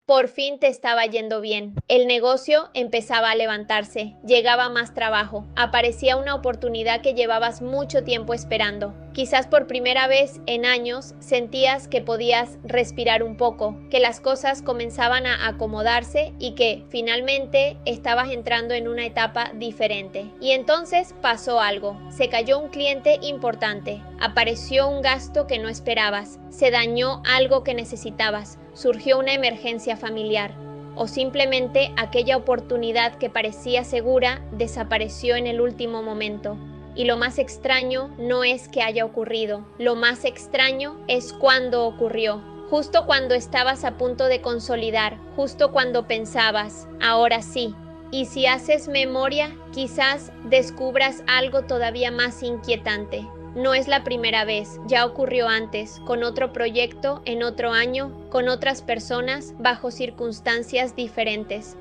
Por fin te estaba yendo bien. El negocio empezaba a levantarse, llegaba más trabajo, aparecía una oportunidad que llevabas mucho tiempo esperando. Quizás por primera vez en años sentías que podías respirar un poco, que las cosas comenzaban a acomodarse y que finalmente estabas entrando en una etapa diferente. Y entonces pasó algo. Se cayó un cliente importante, apareció un gasto que no esperabas, se dañó algo que necesitabas, surgió una emergencia familiar o simplemente aquella oportunidad que parecía segura desapareció en el último momento. Y lo más extraño no es que haya ocurrido, lo más extraño es cuándo ocurrió. Justo cuando estabas a punto de consolidar, justo cuando pensabas, ahora sí. Y si haces memoria, quizás descubras algo todavía más inquietante. No es la primera vez, ya ocurrió antes, con otro proyecto, en otro año, con otras personas, bajo circunstancias diferentes.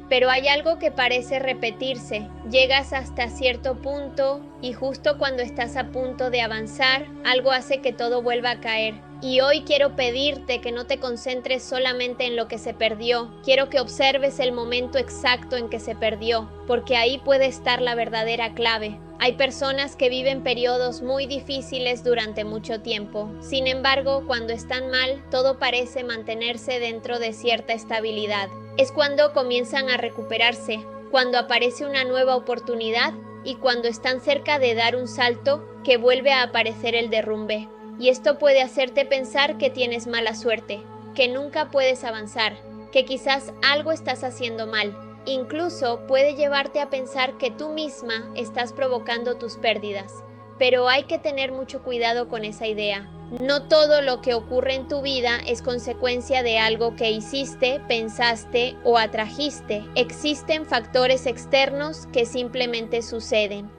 Pero hay algo que parece repetirse. Llegas hasta cierto punto y justo cuando estás a punto de avanzar, algo hace que todo vuelva a caer. Y hoy quiero pedirte que no te concentres solamente en lo que se perdió. Quiero que observes el momento exacto en que se perdió, porque ahí puede estar la verdadera clave. Hay personas que viven periodos muy difíciles durante mucho tiempo. Sin embargo, cuando están mal, todo parece mantenerse dentro de cierta estabilidad. Es cuando comienzan a recuperarse, cuando aparece una nueva oportunidad y cuando están cerca de dar un salto que vuelve a aparecer el derrumbe. Y esto puede hacerte pensar que tienes mala suerte, que nunca puedes avanzar, que quizás algo estás haciendo mal. Incluso puede llevarte a pensar que tú misma estás provocando tus pérdidas. Pero hay que tener mucho cuidado con esa idea. No todo lo que ocurre en tu vida es consecuencia de algo que hiciste, pensaste o atrajiste. Existen factores externos que simplemente suceden.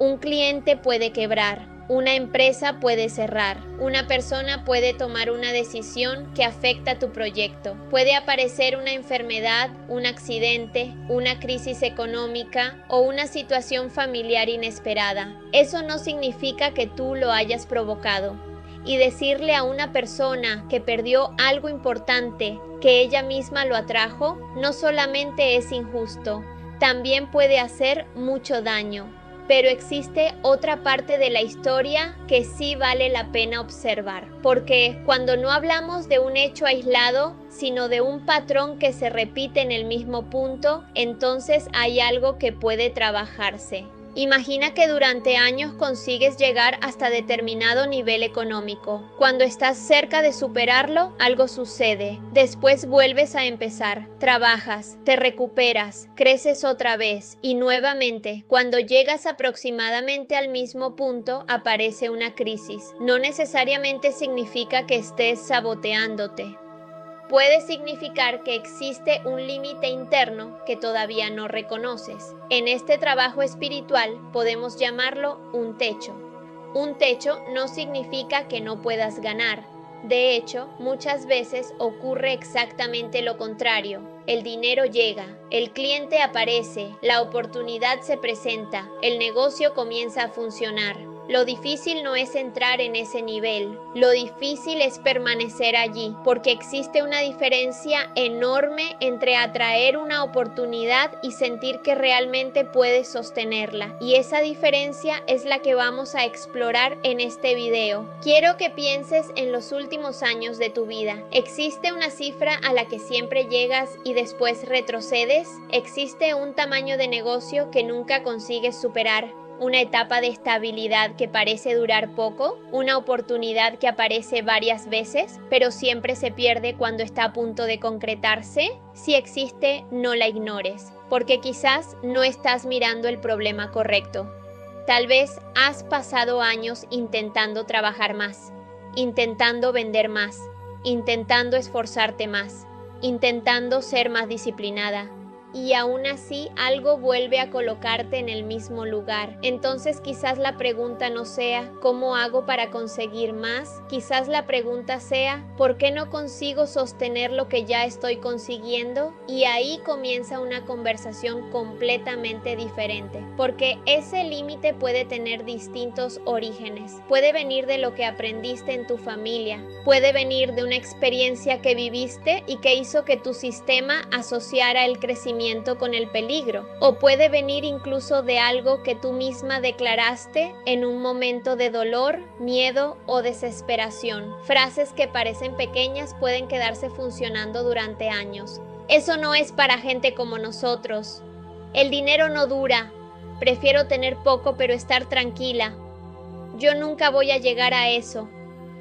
Un cliente puede quebrar. Una empresa puede cerrar, una persona puede tomar una decisión que afecta tu proyecto, puede aparecer una enfermedad, un accidente, una crisis económica o una situación familiar inesperada. Eso no significa que tú lo hayas provocado. Y decirle a una persona que perdió algo importante que ella misma lo atrajo, no solamente es injusto, también puede hacer mucho daño. Pero existe otra parte de la historia que sí vale la pena observar, porque cuando no hablamos de un hecho aislado, sino de un patrón que se repite en el mismo punto, entonces hay algo que puede trabajarse. Imagina que durante años consigues llegar hasta determinado nivel económico. Cuando estás cerca de superarlo, algo sucede. Después vuelves a empezar. Trabajas, te recuperas, creces otra vez y nuevamente, cuando llegas aproximadamente al mismo punto, aparece una crisis. No necesariamente significa que estés saboteándote. Puede significar que existe un límite interno que todavía no reconoces. En este trabajo espiritual podemos llamarlo un techo. Un techo no significa que no puedas ganar. De hecho, muchas veces ocurre exactamente lo contrario. El dinero llega, el cliente aparece, la oportunidad se presenta, el negocio comienza a funcionar. Lo difícil no es entrar en ese nivel, lo difícil es permanecer allí, porque existe una diferencia enorme entre atraer una oportunidad y sentir que realmente puedes sostenerla. Y esa diferencia es la que vamos a explorar en este video. Quiero que pienses en los últimos años de tu vida. ¿Existe una cifra a la que siempre llegas y después retrocedes? ¿Existe un tamaño de negocio que nunca consigues superar? ¿Una etapa de estabilidad que parece durar poco? ¿Una oportunidad que aparece varias veces, pero siempre se pierde cuando está a punto de concretarse? Si existe, no la ignores, porque quizás no estás mirando el problema correcto. Tal vez has pasado años intentando trabajar más, intentando vender más, intentando esforzarte más, intentando ser más disciplinada, y aún así algo vuelve a colocarte en el mismo lugar. Entonces quizás la pregunta no sea ¿cómo hago para conseguir más? Quizás la pregunta sea ¿por qué no consigo sostener lo que ya estoy consiguiendo? Y ahí comienza una conversación completamente diferente, porque ese límite puede tener distintos orígenes. Puede venir de lo que aprendiste en tu familia, puede venir de una experiencia que viviste y que hizo que tu sistema asociara el crecimiento con el peligro, o puede venir incluso de algo que tú misma declaraste en un momento de dolor, miedo o desesperación. Frases que parecen pequeñas pueden quedarse funcionando durante años. Eso no es para gente como nosotros. El dinero no dura. Prefiero tener poco pero estar tranquila. Yo nunca voy a llegar a eso.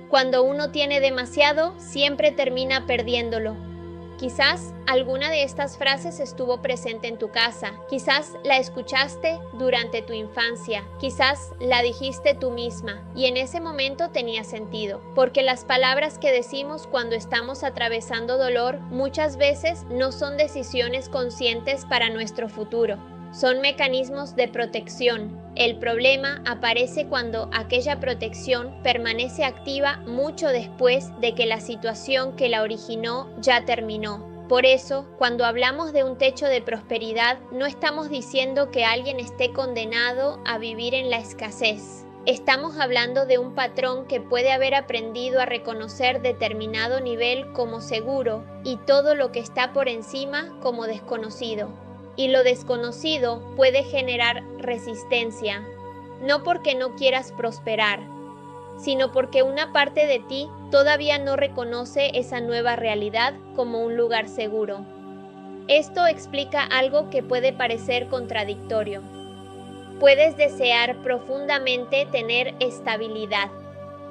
Cuando uno tiene demasiado, siempre termina perdiéndolo. Quizás alguna de estas frases estuvo presente en tu casa, quizás la escuchaste durante tu infancia, quizás la dijiste tú misma y en ese momento tenía sentido, porque las palabras que decimos cuando estamos atravesando dolor muchas veces no son decisiones conscientes para nuestro futuro. Son mecanismos de protección. El problema aparece cuando aquella protección permanece activa mucho después de que la situación que la originó ya terminó. Por eso, cuando hablamos de un techo de prosperidad, no estamos diciendo que alguien esté condenado a vivir en la escasez. Estamos hablando de un patrón que puede haber aprendido a reconocer determinado nivel como seguro y todo lo que está por encima como desconocido. Y lo desconocido puede generar resistencia, no porque no quieras prosperar, sino porque una parte de ti todavía no reconoce esa nueva realidad como un lugar seguro. Esto explica algo que puede parecer contradictorio. Puedes desear profundamente tener estabilidad,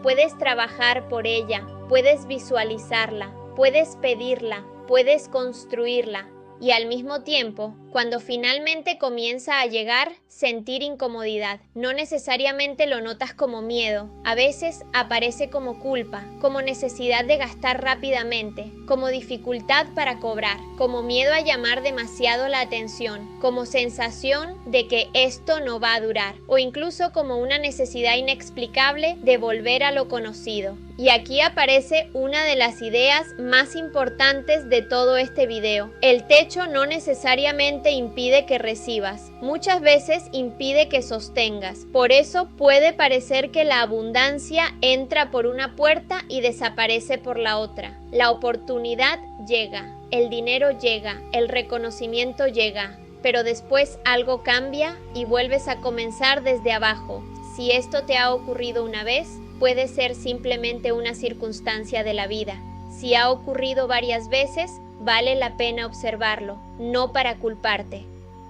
puedes trabajar por ella, puedes visualizarla, puedes pedirla, puedes construirla. Y al mismo tiempo, cuando finalmente comienza a llegar, sentir incomodidad. No necesariamente lo notas como miedo, a veces aparece como culpa, como necesidad de gastar rápidamente, como dificultad para cobrar, como miedo a llamar demasiado la atención, como sensación de que esto no va a durar, o incluso como una necesidad inexplicable de volver a lo conocido. Y aquí aparece una de las ideas más importantes de todo este video. El techo no necesariamente impide que recibas, muchas veces impide que sostengas. Por eso puede parecer que la abundancia entra por una puerta y desaparece por la otra. La oportunidad llega, el dinero llega, el reconocimiento llega, pero después algo cambia y vuelves a comenzar desde abajo. Si esto te ha ocurrido una vez, puede ser simplemente una circunstancia de la vida. Si ha ocurrido varias veces, vale la pena observarlo, no para culparte,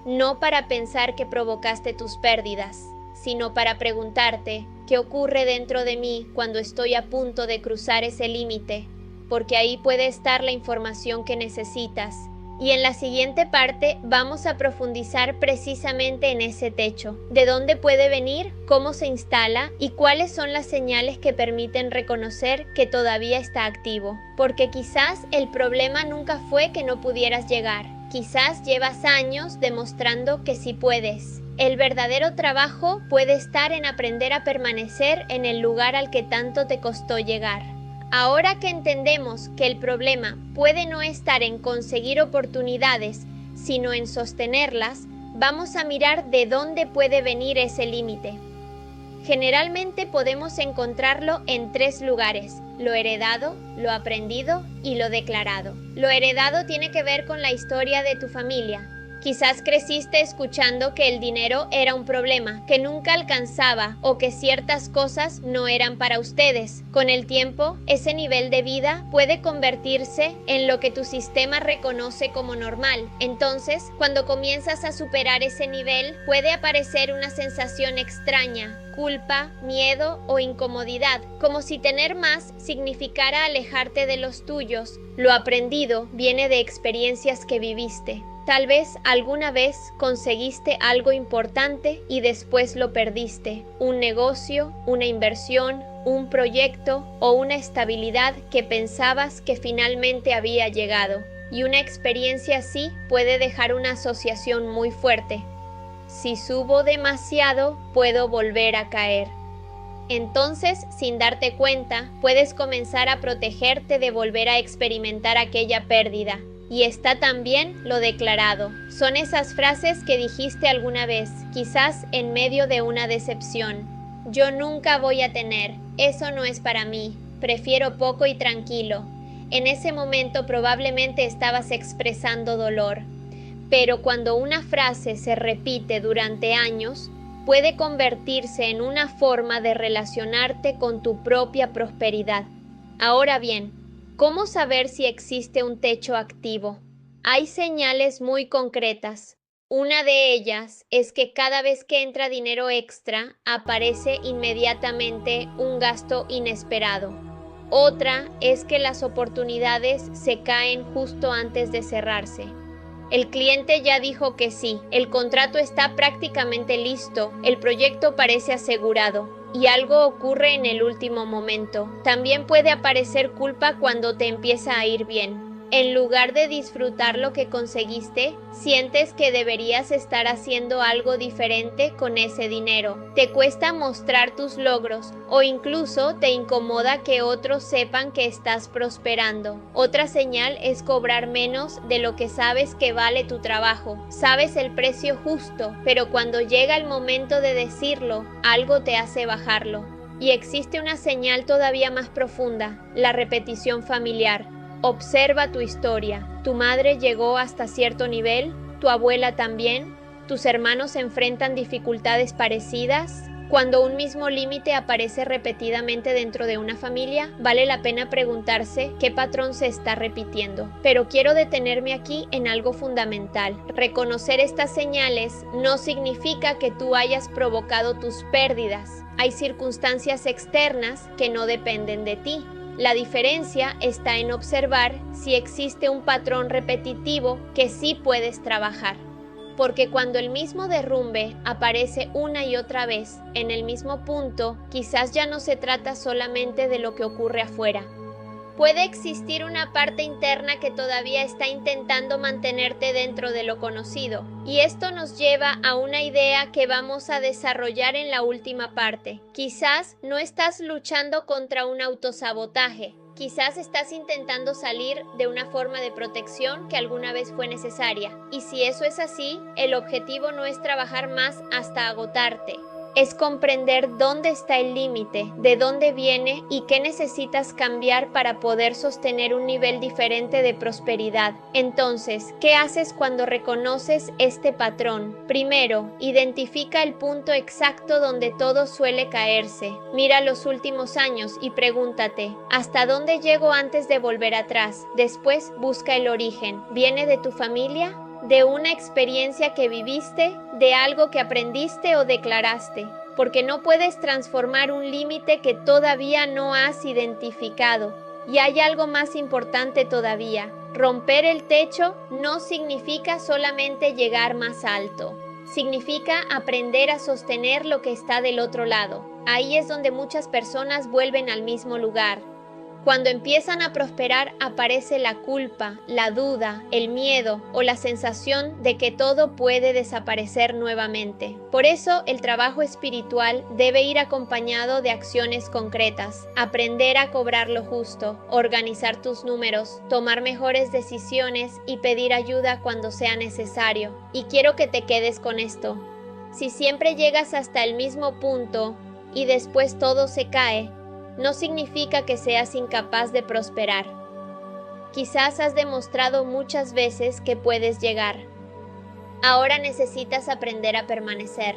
no para pensar que provocaste tus pérdidas, sino para preguntarte qué ocurre dentro de mí cuando estoy a punto de cruzar ese límite, porque ahí puede estar la información que necesitas. Y en la siguiente parte vamos a profundizar precisamente en ese techo, de dónde puede venir, cómo se instala y cuáles son las señales que permiten reconocer que todavía está activo. Porque quizás el problema nunca fue que no pudieras llegar, quizás llevas años demostrando que sí puedes. El verdadero trabajo puede estar en aprender a permanecer en el lugar al que tanto te costó llegar. Ahora que entendemos que el problema puede no estar en conseguir oportunidades, sino en sostenerlas, vamos a mirar de dónde puede venir ese límite. Generalmente podemos encontrarlo en 3 lugares: lo heredado, lo aprendido y lo declarado. Lo heredado tiene que ver con la historia de tu familia. Quizás creciste escuchando que el dinero era un problema, que nunca alcanzaba o que ciertas cosas no eran para ustedes. Con el tiempo, ese nivel de vida puede convertirse en lo que tu sistema reconoce como normal. Entonces, cuando comienzas a superar ese nivel, puede aparecer una sensación extraña, culpa, miedo o incomodidad, como si tener más significara alejarte de los tuyos. Lo aprendido viene de experiencias que viviste. Tal vez alguna vez conseguiste algo importante y después lo perdiste. Un negocio, una inversión, un proyecto o una estabilidad que pensabas que finalmente había llegado. y una experiencia así puede dejar una asociación muy fuerte. Si subo demasiado, puedo volver a caer. Entonces, sin darte cuenta, puedes comenzar a protegerte de volver a experimentar aquella pérdida. Y está también lo declarado. Son esas frases que dijiste alguna vez, quizás en medio de una decepción. Yo nunca voy a tener, eso no es para mí, prefiero poco y tranquilo. En ese momento probablemente estabas expresando dolor. Pero cuando una frase se repite durante años, puede convertirse en una forma de relacionarte con tu propia prosperidad. Ahora bien, ¿cómo saber si existe un techo activo? Hay señales muy concretas. Una de ellas es que cada vez que entra dinero extra, aparece inmediatamente un gasto inesperado. Otra es que las oportunidades se caen justo antes de cerrarse. El cliente ya dijo que sí, el contrato está prácticamente listo, el proyecto parece asegurado y algo ocurre en el último momento. También puede aparecer culpa cuando te empieza a ir bien. En lugar de disfrutar lo que conseguiste, sientes que deberías estar haciendo algo diferente con ese dinero. Te cuesta mostrar tus logros o incluso te incomoda que otros sepan que estás prosperando. Otra señal es cobrar menos de lo que sabes que vale tu trabajo. Sabes el precio justo, pero cuando llega el momento de decirlo, algo te hace bajarlo. Y existe una señal todavía más profunda, la repetición familiar. Observa tu historia. Tu madre llegó hasta cierto nivel, tu abuela también, tus hermanos enfrentan dificultades parecidas. Cuando un mismo límite aparece repetidamente dentro de una familia, vale la pena preguntarse qué patrón se está repitiendo. Pero quiero detenerme aquí en algo fundamental. Reconocer estas señales no significa que tú hayas provocado tus pérdidas. Hay circunstancias externas que no dependen de ti. La diferencia está en observar si existe un patrón repetitivo que sí puedes trabajar. Porque cuando el mismo derrumbe aparece una y otra vez en el mismo punto, quizás ya no se trata solamente de lo que ocurre afuera. Puede existir una parte interna que todavía está intentando mantenerte dentro de lo conocido, y esto nos lleva a una idea que vamos a desarrollar en la última parte. Quizás no estás luchando contra un autosabotaje, quizás estás intentando salir de una forma de protección que alguna vez fue necesaria, y si eso es así, el objetivo no es trabajar más hasta agotarte. Es comprender dónde está el límite, de dónde viene y qué necesitas cambiar para poder sostener un nivel diferente de prosperidad. Entonces, ¿qué haces cuando reconoces este patrón? Primero, identifica el punto exacto donde todo suele caerse. Mira los últimos años y pregúntate, ¿hasta dónde llego antes de volver atrás? Después, busca el origen. ¿Viene de tu familia? ¿De una experiencia que viviste? ¿De algo que aprendiste o declaraste? Porque no puedes transformar un límite que todavía no has identificado. Y hay algo más importante todavía. Romper el techo no significa solamente llegar más alto. Significa aprender a sostener lo que está del otro lado. Ahí es donde muchas personas vuelven al mismo lugar. Cuando empiezan a prosperar aparece la culpa, la duda, el miedo o la sensación de que todo puede desaparecer nuevamente. Por eso el trabajo espiritual debe ir acompañado de acciones concretas. Aprender a cobrar lo justo, organizar tus números, tomar mejores decisiones y pedir ayuda cuando sea necesario. Y quiero que te quedes con esto. Si siempre llegas hasta el mismo punto y después todo se cae, no significa que seas incapaz de prosperar. Quizás has demostrado muchas veces que puedes llegar. Ahora necesitas aprender a permanecer.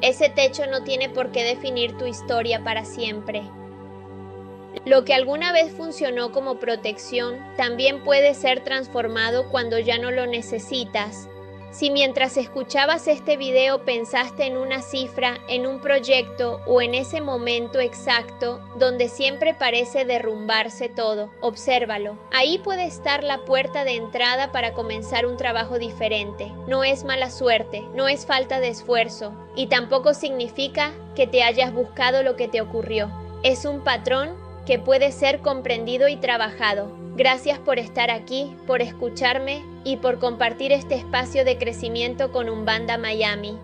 Ese techo no tiene por qué definir tu historia para siempre. Lo que alguna vez funcionó como protección también puede ser transformado cuando ya no lo necesitas. Si mientras escuchabas este video pensaste en una cifra, en un proyecto o en ese momento exacto donde siempre parece derrumbarse todo, obsérvalo. Ahí puede estar la puerta de entrada para comenzar un trabajo diferente. No es mala suerte, no es falta de esfuerzo y tampoco significa que te hayas buscado lo que te ocurrió. Es un patrón que puede ser comprendido y trabajado. Gracias por estar aquí, por escucharme y por compartir este espacio de crecimiento con Umbanda Miami.